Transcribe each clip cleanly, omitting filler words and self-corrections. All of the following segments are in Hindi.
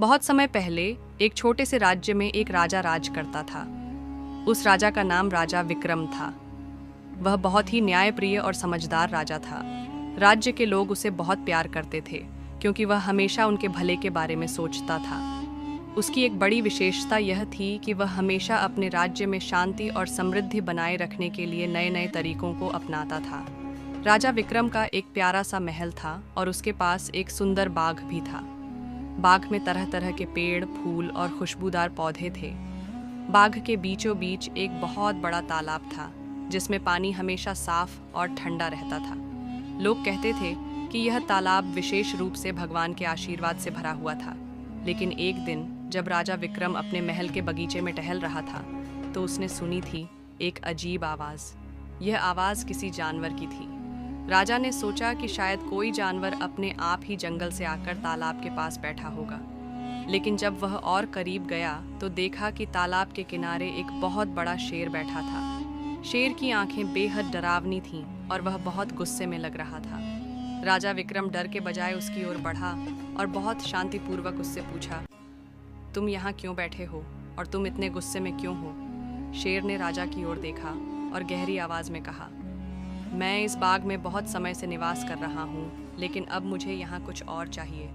बहुत समय पहले एक छोटे से राज्य में एक राजा राज करता था। उस राजा का नाम राजा विक्रम था। वह बहुत ही न्यायप्रिय और समझदार राजा था। राज्य के लोग उसे बहुत प्यार करते थे क्योंकि वह हमेशा उनके भले के बारे में सोचता था। उसकी एक बड़ी विशेषता यह थी कि वह हमेशा अपने राज्य में शांति और समृद्धि बनाए रखने के लिए नए नए तरीकों को अपनाता था। राजा विक्रम का एक प्यारा सा महल था और उसके पास एक सुंदर बाग भी था। बाग में तरह तरह के पेड़, फूल और खुशबूदार पौधे थे। बाग के बीचों बीच एक बहुत बड़ा तालाब था जिसमें पानी हमेशा साफ और ठंडा रहता था। लोग कहते थे कि यह तालाब विशेष रूप से भगवान के आशीर्वाद से भरा हुआ था। लेकिन एक दिन जब राजा विक्रम अपने महल के बगीचे में टहल रहा था तो उसने सुनी थी एक अजीब आवाज़। यह आवाज़ किसी जानवर की थी। राजा ने सोचा कि शायद कोई जानवर अपने आप ही जंगल से आकर तालाब के पास बैठा होगा। लेकिन जब वह और करीब गया तो देखा कि तालाब के किनारे एक बहुत बड़ा शेर बैठा था। शेर की आंखें बेहद डरावनी थीं और वह बहुत गुस्से में लग रहा था। राजा विक्रम डर के बजाय उसकी ओर बढ़ा और बहुत शांतिपूर्वक उससे पूछा, तुम यहाँ क्यों बैठे हो और तुम इतने गुस्से में क्यों हो? शेर ने राजा की ओर देखा और गहरी आवाज़ में कहा, मैं इस बाग में बहुत समय से निवास कर रहा हूँ, लेकिन अब मुझे यहाँ कुछ और चाहिए।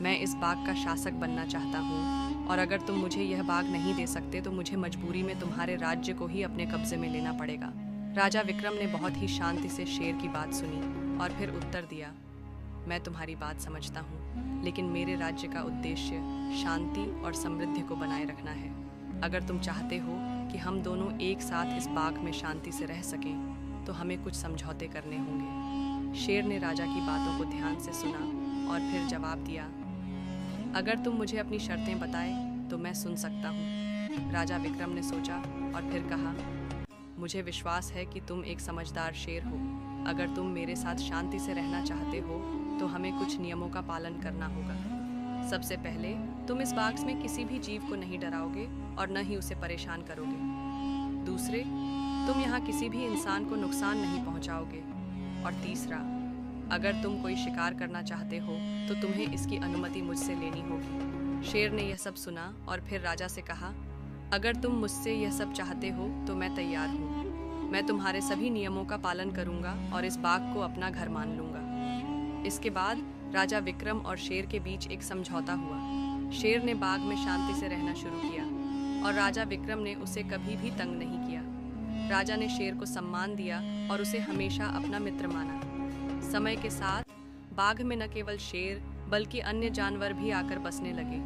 मैं इस बाग का शासक बनना चाहता हूँ और अगर तुम मुझे यह बाग नहीं दे सकते तो मुझे मजबूरी में तुम्हारे राज्य को ही अपने कब्जे में लेना पड़ेगा। राजा विक्रम ने बहुत ही शांति से शेर की बात सुनी और फिर उत्तर दिया, मैं तुम्हारी बात समझता हूँ, लेकिन मेरे राज्य का उद्देश्य शांति और समृद्धि को बनाए रखना है। अगर तुम चाहते हो कि हम दोनों एक साथ इस बाग में शांति से रह सकें तो हमें कुछ समझौते करने होंगे। शेर ने राजा की बातों को ध्यान से सुना और फिर जवाब दिया, अगर तुम मुझे अपनी शर्तें बताए तो मैं सुन सकता हूँ। राजा विक्रम ने सोचा और फिर कहा, मुझे विश्वास है कि तुम एक समझदार शेर हो। अगर तुम मेरे साथ शांति से रहना चाहते हो तो हमें कुछ नियमों का पालन करना होगा। सबसे पहले तुम इस बाग में किसी भी जीव को नहीं डराओगे और न ही उसे परेशान करोगे। दूसरे, तुम यहाँ किसी भी इंसान को नुकसान नहीं पहुँचाओगे। और तीसरा, अगर तुम कोई शिकार करना चाहते हो तो तुम्हें इसकी अनुमति मुझसे लेनी होगी। शेर ने यह सब सुना और फिर राजा से कहा, अगर तुम मुझसे यह सब चाहते हो तो मैं तैयार हूँ। मैं तुम्हारे सभी नियमों का पालन करूँगा और इस बाग को अपना घर मान लूँगा। इसके बाद राजा विक्रम और शेर के बीच एक समझौता हुआ। शेर ने बाग में शांति से रहना शुरू किया और राजा विक्रम ने उसे कभी भी तंग नहीं किया। राजा ने शेर को सम्मान दिया और उसे हमेशा अपना मित्र माना। समय के साथ बाग में न केवल शेर बल्कि अन्य जानवर भी आकर बसने लगे।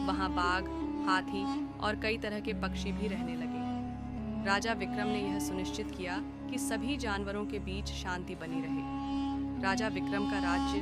वहाँ बाघ, हाथी और कई तरह के पक्षी भी रहने लगे। राजा विक्रम ने यह सुनिश्चित किया कि सभी जानवरों के बीच शांति बनी रहे। राजा विक्रम का राज्य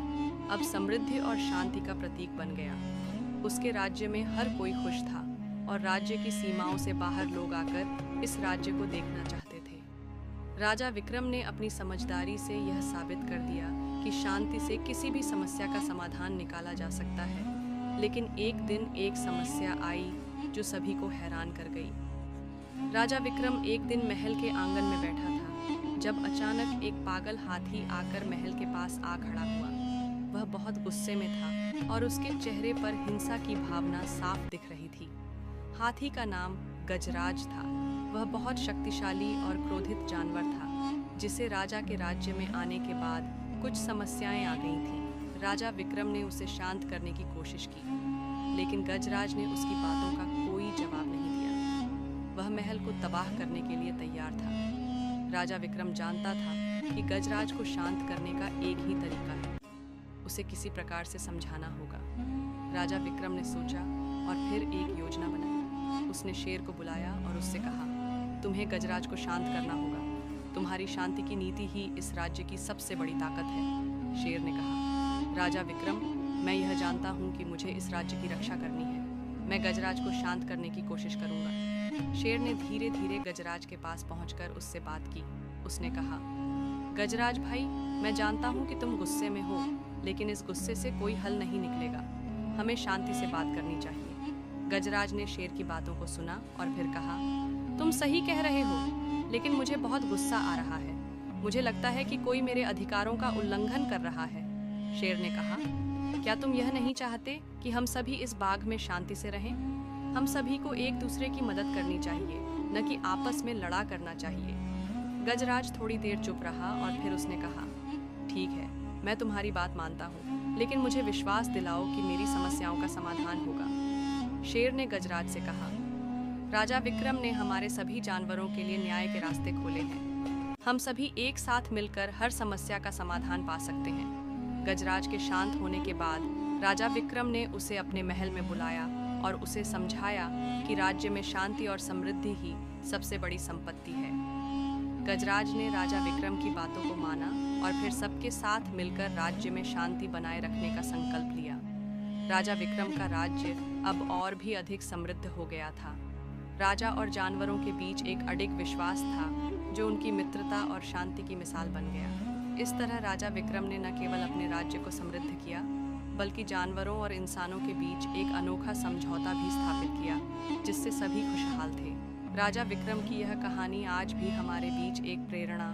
अब समृद्धि और शांति का प्रतीक बन गया। उसके राज्य में हर कोई खुश था और राज्य की सीमाओं से बाहर लोग आकर इस राज्य को देखना चाहते थे। राजा विक्रम ने अपनी समझदारी से यह साबित कर दिया कि शांति से किसी भी समस्या का समाधान निकाला जा सकता है। लेकिन एक दिन एक समस्या आई जो सभी को हैरान कर गई। राजा विक्रम एक दिन महल के आंगन में बैठा था जब अचानक एक पागल हाथी आकर महल के पास आ खड़ा हुआ। वह बहुत गुस्से में था और उसके चेहरे पर हिंसा की भावना साफ दिख रही थी। हाथी का नाम गजराज था। वह बहुत शक्तिशाली और क्रोधित जानवर था जिसे राजा के राज्य में आने के बाद कुछ समस्याएं आ गई थीं। राजा विक्रम ने उसे शांत करने की कोशिश की, लेकिन गजराज ने उसकी बातों का कोई जवाब नहीं दिया। वह महल को तबाह करने के लिए तैयार था। राजा विक्रम जानता था कि गजराज को शांत करने का एक ही तरीका है, उसे किसी प्रकार से समझाना होगा। राजा विक्रम ने सोचा और फिर एक योजना बनाई। उसने शेर को बुलाया और उससे कहा, तुम्हें गजराज को शांत करना होगा। तुम्हारी शांति की नीति ही इस राज्य की सबसे बड़ी ताकत है। शेर ने कहा, राजा विक्रम, मैं यह जानता हूँ कि मुझे इस राज्य की रक्षा करनी है। मैं गजराज को शांत करने की कोशिश करूँगा। शेर ने धीरे धीरे गजराज के पास पहुँचकर उससे बात की। उसने कहा, गजराज भाई, मैं जानता हूँ कि तुम गुस्से में हो, लेकिन इस गुस्से से कोई हल नहीं निकलेगा। हमें शांति से बात करनी चाहिए। गजराज ने शेर की बातों को सुना और फिर कहा, तुम सही कह रहे हो, लेकिन मुझे बहुत गुस्सा आ रहा है। मुझे लगता है कि कोई मेरे अधिकारों का उल्लंघन कर रहा है। शेर ने कहा, क्या तुम यह नहीं चाहते कि हम सभी इस बाग में शांति से रहें? हम सभी को एक दूसरे की मदद करनी चाहिए, न कि आपस में लड़ा करना चाहिए। गजराज थोड़ी देर चुप रहा और फिर उसने कहा, ठीक है, मैं तुम्हारी बात मानता हूँ, लेकिन मुझे विश्वास दिलाओ कि मेरी समस्याओं का समाधान होगा। शेर ने गजराज से कहा, राजा विक्रम ने हमारे सभी जानवरों के लिए न्याय के रास्ते खोले हैं। हम सभी एक साथ मिलकर हर समस्या का समाधान पा सकते हैं। गजराज के शांत होने के बाद राजा विक्रम ने उसे अपने महल में बुलाया और उसे समझाया कि राज्य में शांति और समृद्धि ही सबसे बड़ी संपत्ति है। गजराज ने राजा विक्रम की बातों को माना और फिर सबके साथ मिलकर राज्य में शांति बनाए रखने का संकल्प लिया। राजा विक्रम का राज्य अब और भी अधिक समृद्ध हो गया था। राजा और जानवरों के बीच एक अडिग विश्वास था, जो उनकी मित्रता और शांति की मिसाल बन गया। इस तरह राजा विक्रम ने न केवल अपने राज्य को समृद्ध किया, बल्कि जानवरों और इंसानों के बीच एक अनोखा समझौता भी स्थापित किया, जिससे सभी खुशहाल थे। राजा विक्रम की यह कहानी आज भी हमारे बीच एक प्रेरणा